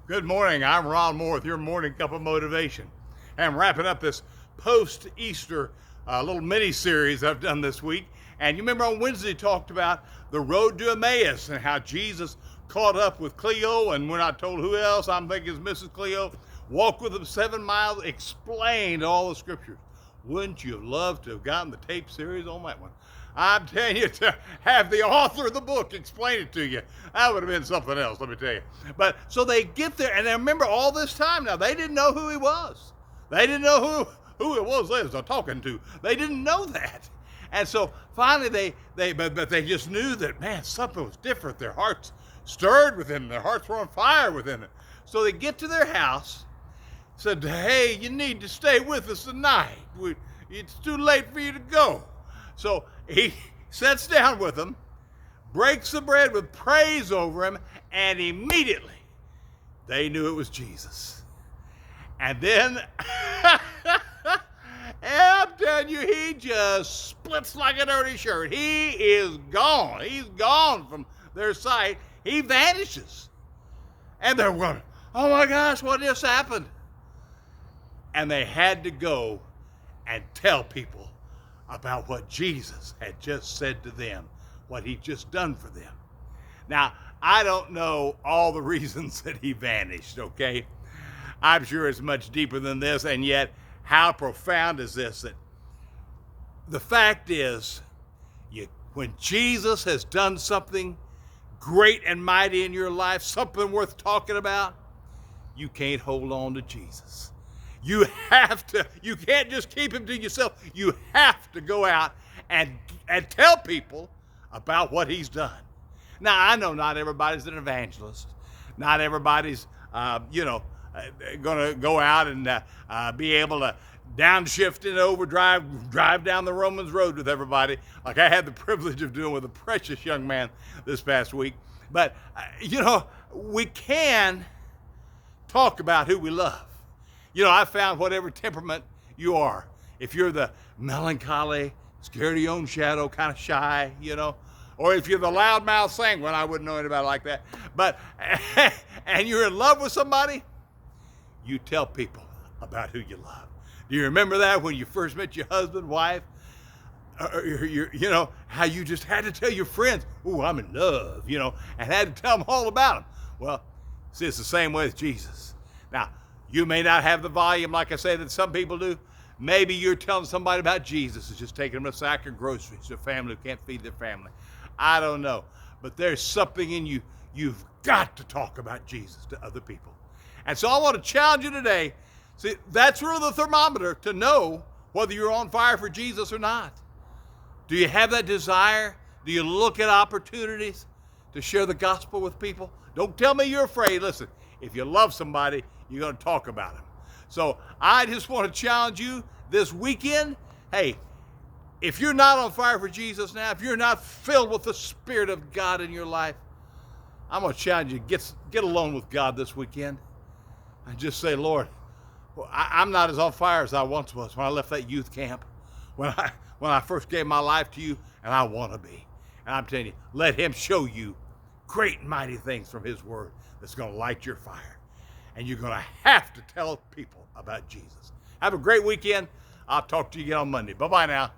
Good morning. I'm Ron Moore with your Morning Cup of Motivation. And I'm wrapping up this post-Easter little mini-series I've done this week. And you remember on Wednesday talked about the road to Emmaus and how Jesus caught up with Cleo, and we're not told who else. I'm thinking it's Mrs. Cleo. Walked with him 7 miles, explained all the scriptures. Wouldn't you have loved to have gotten the tape series on that one? I'm telling you, to have the author of the book explain it to you, that would have been something else, let me tell you. But so they get there, and they remember all this time now, they didn't know who he was. They didn't know who it was they was talking to. They didn't know that. And so finally but they just knew that, man, something was different. Their hearts stirred within them. Their hearts were on fire within them. So they get to their house, said, hey, you need to stay with us tonight. It's too late for you to go. So he sits down with them, breaks the bread with praise over him, and immediately they knew it was Jesus. And then, I'm telling you, he just splits like a dirty shirt. He is gone. He's gone from their sight. He vanishes. And they're wondering, oh my gosh, what just happened? And they had to go and tell people about what Jesus had just said to them, what he'd just done for them. Now, I don't know all the reasons that he vanished, okay? I'm sure it's much deeper than this, and yet how profound is this? That the fact is, when Jesus has done something great and mighty in your life, something worth talking about, you can't hold on to Jesus. You can't just keep him to yourself. You have to go out and tell people about what he's done. Now, I know not everybody's an evangelist. Not everybody's, going to go out and be able to downshift in overdrive, drive down the Romans road with everybody, like I had the privilege of doing with a precious young man this past week. But, we can talk about who we love. I found whatever temperament you are, if you're the melancholy, scared of your own shadow, kind of shy, or if you're the loudmouth sanguine, I wouldn't know anybody like that, but, and you're in love with somebody, you tell people about who you love. Do you remember that when you first met your husband, wife? How you just had to tell your friends, oh, I'm in love, and had to tell them all about him. Well, see, it's the same way with Jesus. Now, you may not have the volume, like I say, that some people do. Maybe you're telling somebody about Jesus is just taking them a sack of groceries to a family who can't feed their family. I don't know. But there's something in you. You've got to talk about Jesus to other people. And so I want to challenge you today. See, that's really the thermometer to know whether you're on fire for Jesus or not. Do you have that desire? Do you look at opportunities to share the gospel with people? Don't tell me you're afraid. Listen, if you love somebody, you're going to talk about them. So I just want to challenge you this weekend. Hey, if you're not on fire for Jesus now, if you're not filled with the Spirit of God in your life, I'm going to challenge you, get alone with God this weekend and just say, Lord, I'm not as on fire as I once was when I left that youth camp, when I first gave my life to you, and I want to be. And I'm telling you, let him show you great and mighty things from his word that's going to light your fire. And you're going to have to tell people about Jesus. Have a great weekend. I'll talk to you again on Monday. Bye-bye now.